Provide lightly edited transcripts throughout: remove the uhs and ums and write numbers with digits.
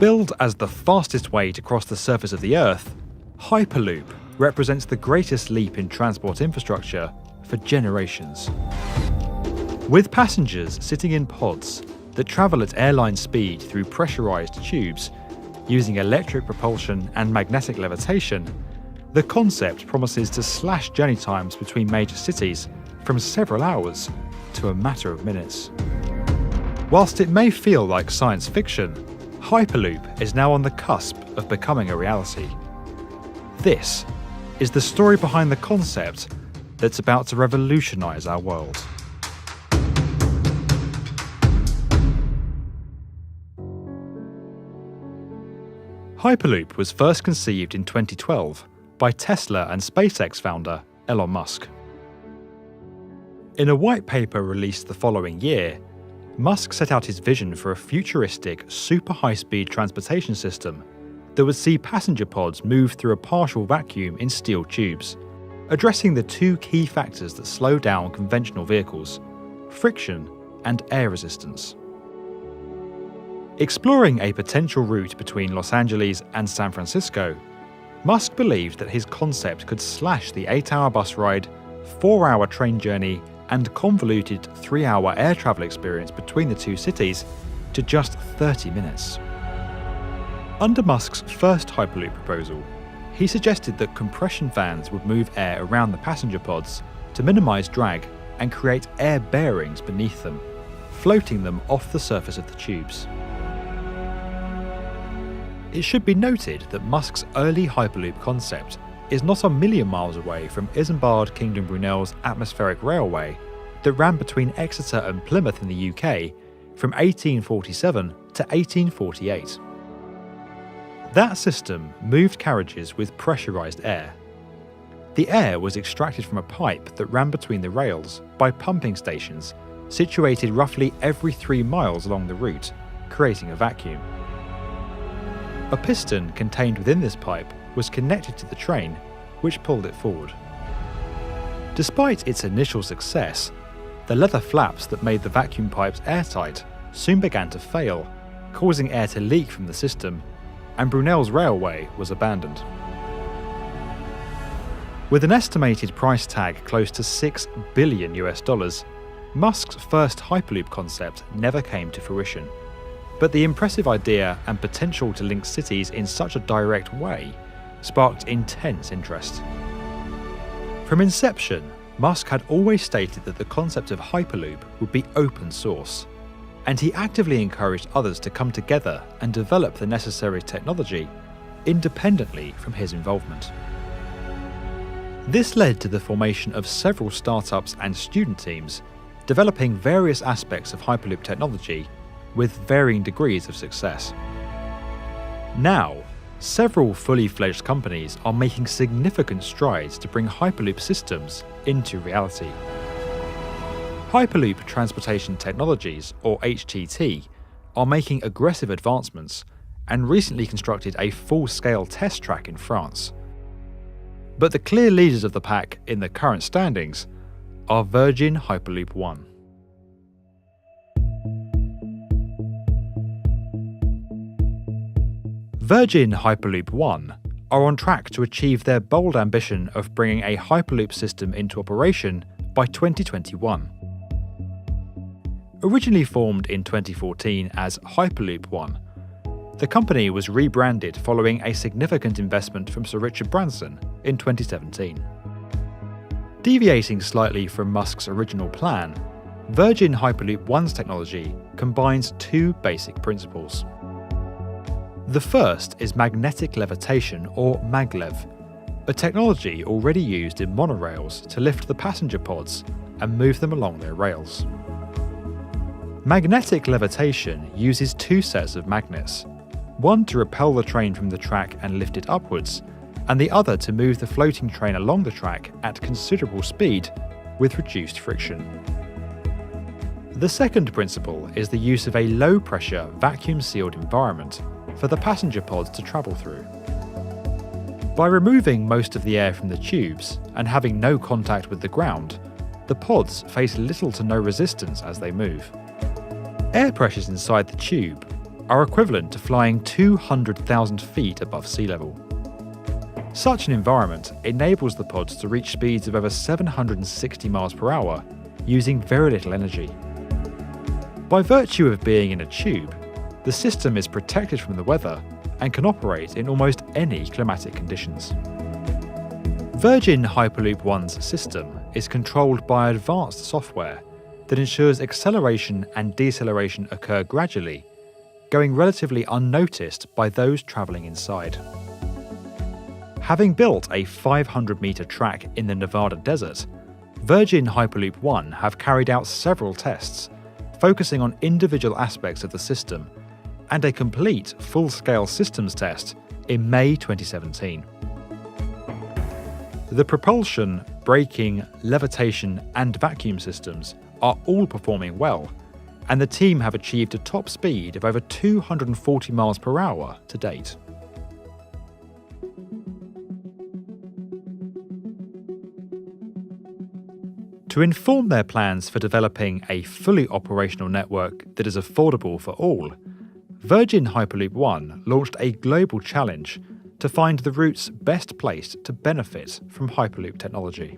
Billed as the fastest way to cross the surface of the Earth, Hyperloop represents the greatest leap in transport infrastructure for generations. With passengers sitting in pods that travel at airline speed through pressurized tubes, using electric propulsion and magnetic levitation, the concept promises to slash journey times between major cities from several hours to a matter of minutes. Whilst it may feel like science fiction, Hyperloop is now on the cusp of becoming a reality. This is the story behind the concept that's about to revolutionize our world. Hyperloop was first conceived in 2012 by Tesla and SpaceX founder Elon Musk. In a white paper released the following year, Musk set out his vision for a futuristic, super high-speed transportation system that would see passenger pods move through a partial vacuum in steel tubes, addressing the two key factors that slow down conventional vehicles: friction and air resistance. Exploring a potential route between Los Angeles and San Francisco, Musk believed that his concept could slash the 8-hour bus ride, 4-hour train journey, and convoluted 3-hour air travel experience between the two cities to just 30 minutes. Under Musk's first Hyperloop proposal, he suggested that compression fans would move air around the passenger pods to minimise drag and create air bearings beneath them, floating them off the surface of the tubes. It should be noted that Musk's early Hyperloop concept is not a million miles away from Isambard Kingdom Brunel's atmospheric railway that ran between Exeter and Plymouth in the UK from 1847 to 1848. That system moved carriages with pressurised air. The air was extracted from a pipe that ran between the rails by pumping stations situated roughly every 3 miles along the route, creating a vacuum. A piston contained within this pipe was connected to the train, which pulled it forward. Despite its initial success, the leather flaps that made the vacuum pipes airtight soon began to fail, causing air to leak from the system, and Brunel's railway was abandoned. With an estimated price tag close to $6 billion, Musk's first Hyperloop concept never came to fruition. But the impressive idea and potential to link cities in such a direct way sparked intense interest. From inception, Musk had always stated that the concept of Hyperloop would be open source, and he actively encouraged others to come together and develop the necessary technology independently from his involvement. This led to the formation of several startups and student teams developing various aspects of Hyperloop technology with varying degrees of success. Now, several fully fledged companies are making significant strides to bring Hyperloop systems into reality. Hyperloop Transportation Technologies, or HTT, are making aggressive advancements and recently constructed a full-scale test track in France. But the clear leaders of the pack in the current standings are Virgin Hyperloop One. Virgin Hyperloop One are on track to achieve their bold ambition of bringing a Hyperloop system into operation by 2021. Originally formed in 2014 as Hyperloop One, the company was rebranded following a significant investment from Sir Richard Branson in 2017. Deviating slightly from Musk's original plan, Virgin Hyperloop One's technology combines two basic principles. The first is magnetic levitation, or maglev, a technology already used in monorails to lift the passenger pods and move them along their rails. Magnetic levitation uses two sets of magnets, one to repel the train from the track and lift it upwards, and the other to move the floating train along the track at considerable speed with reduced friction. The second principle is the use of a low-pressure, vacuum-sealed environment for the passenger pods to travel through. By removing most of the air from the tubes and having no contact with the ground, the pods face little to no resistance as they move. Air pressures inside the tube are equivalent to flying 200,000 feet above sea level. Such an environment enables the pods to reach speeds of over 760 miles per hour using very little energy. By virtue of being in a tube, the system is protected from the weather and can operate in almost any climatic conditions. Virgin Hyperloop One's system is controlled by advanced software that ensures acceleration and deceleration occur gradually, going relatively unnoticed by those travelling inside. Having built a 500-metre track in the Nevada desert, Virgin Hyperloop One have carried out several tests, focusing on individual aspects of the system, and a complete full-scale systems test in May 2017. The propulsion, braking, levitation, and vacuum systems are all performing well, and the team have achieved a top speed of over 240 miles per hour to date. To inform their plans for developing a fully operational network that is affordable for all, Virgin Hyperloop One launched a global challenge to find the routes best placed to benefit from Hyperloop technology.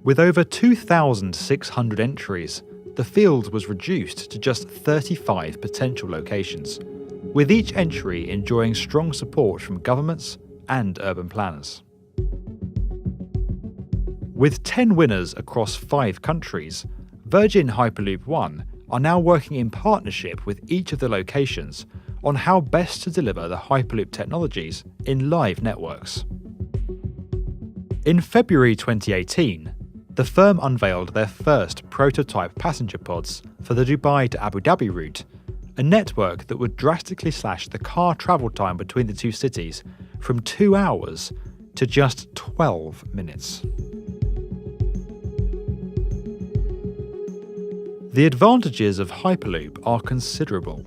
With over 2,600 entries, the field was reduced to just 35 potential locations, with each entry enjoying strong support from governments and urban planners. With 10 winners across 5 countries, Virgin Hyperloop One are now working in partnership with each of the locations on how best to deliver the Hyperloop technologies in live networks. In February 2018, the firm unveiled their first prototype passenger pods for the Dubai to Abu Dhabi route, a network that would drastically slash the car travel time between the two cities from 2 hours to just 12 minutes. The advantages of Hyperloop are considerable.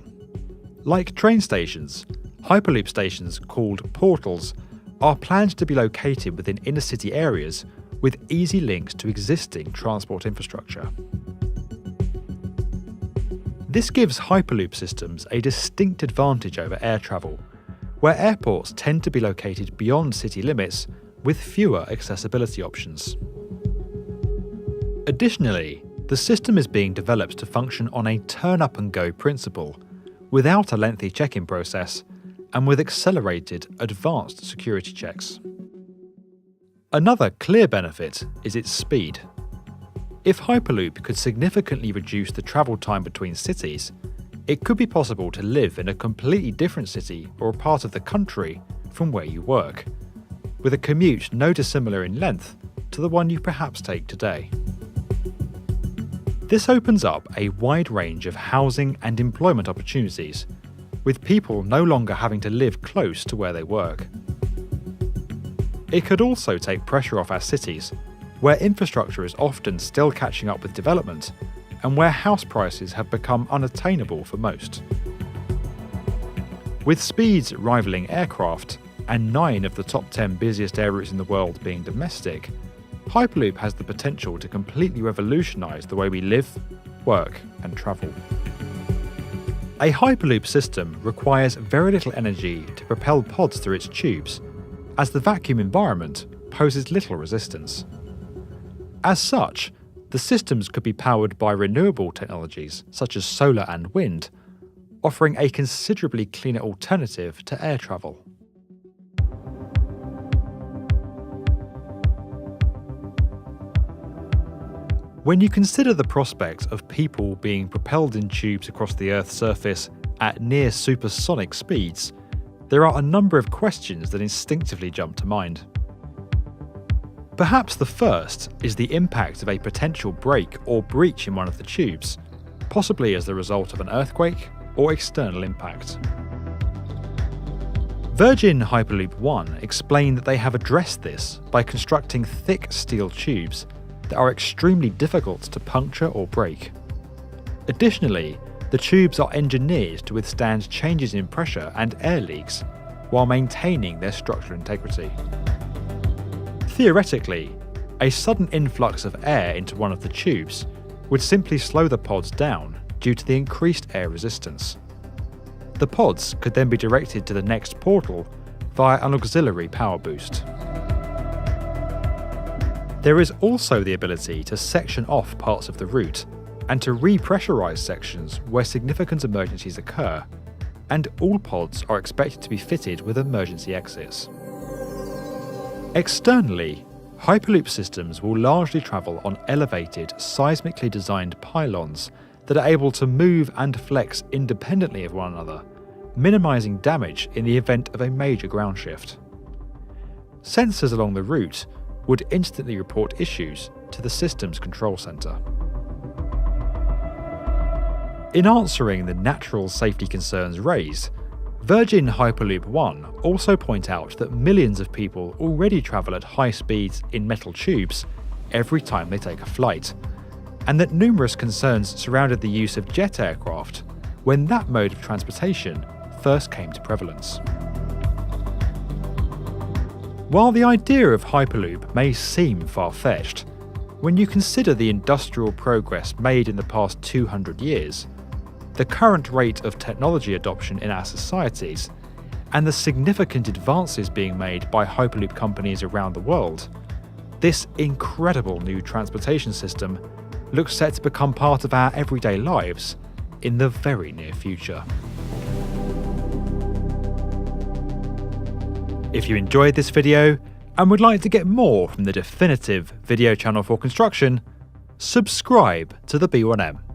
Like train stations, Hyperloop stations called portals are planned to be located within inner-city areas with easy links to existing transport infrastructure. This gives Hyperloop systems a distinct advantage over air travel, where airports tend to be located beyond city limits with fewer accessibility options. Additionally, the system is being developed to function on a turn-up-and-go principle, without a lengthy check-in process, and with accelerated, advanced security checks. Another clear benefit is its speed. If Hyperloop could significantly reduce the travel time between cities, it could be possible to live in a completely different city or a part of the country from where you work, with a commute no dissimilar in length to the one you perhaps take today. This opens up a wide range of housing and employment opportunities, with people no longer having to live close to where they work. It could also take pressure off our cities, where infrastructure is often still catching up with development, and where house prices have become unattainable for most. With speeds rivaling aircraft, and 9 of the top 10 busiest air routes in the world being domestic, Hyperloop has the potential to completely revolutionise the way we live, work, and travel. A Hyperloop system requires very little energy to propel pods through its tubes, as the vacuum environment poses little resistance. As such, the systems could be powered by renewable technologies such as solar and wind, offering a considerably cleaner alternative to air travel. When you consider the prospect of people being propelled in tubes across the Earth's surface at near supersonic speeds, there are a number of questions that instinctively jump to mind. Perhaps the first is the impact of a potential break or breach in one of the tubes, possibly as the result of an earthquake or external impact. Virgin Hyperloop One explained that they have addressed this by constructing thick steel tubes that are extremely difficult to puncture or break. Additionally, the tubes are engineered to withstand changes in pressure and air leaks while maintaining their structural integrity. Theoretically, a sudden influx of air into one of the tubes would simply slow the pods down due to the increased air resistance. the pods could then be directed to the next portal via an auxiliary power boost. There is also the ability to section off parts of the route and to repressurise sections where significant emergencies occur, and all pods are expected to be fitted with emergency exits. Externally, Hyperloop systems will largely travel on elevated, seismically designed pylons that are able to move and flex independently of one another, minimising damage in the event of a major ground shift. Sensors along the route would instantly report issues to the system's control centre. In answering the natural safety concerns raised, Virgin Hyperloop One also point out that millions of people already travel at high speeds in metal tubes every time they take a flight, and that numerous concerns surrounded the use of jet aircraft when that mode of transportation first came to prevalence. While the idea of Hyperloop may seem far-fetched, when you consider the industrial progress made in the past 200 years, the current rate of technology adoption in our societies, and the significant advances being made by Hyperloop companies around the world, this incredible new transportation system looks set to become part of our everyday lives in the very near future. If you enjoyed this video and would like to get more from the definitive video channel for construction, subscribe to the B1M.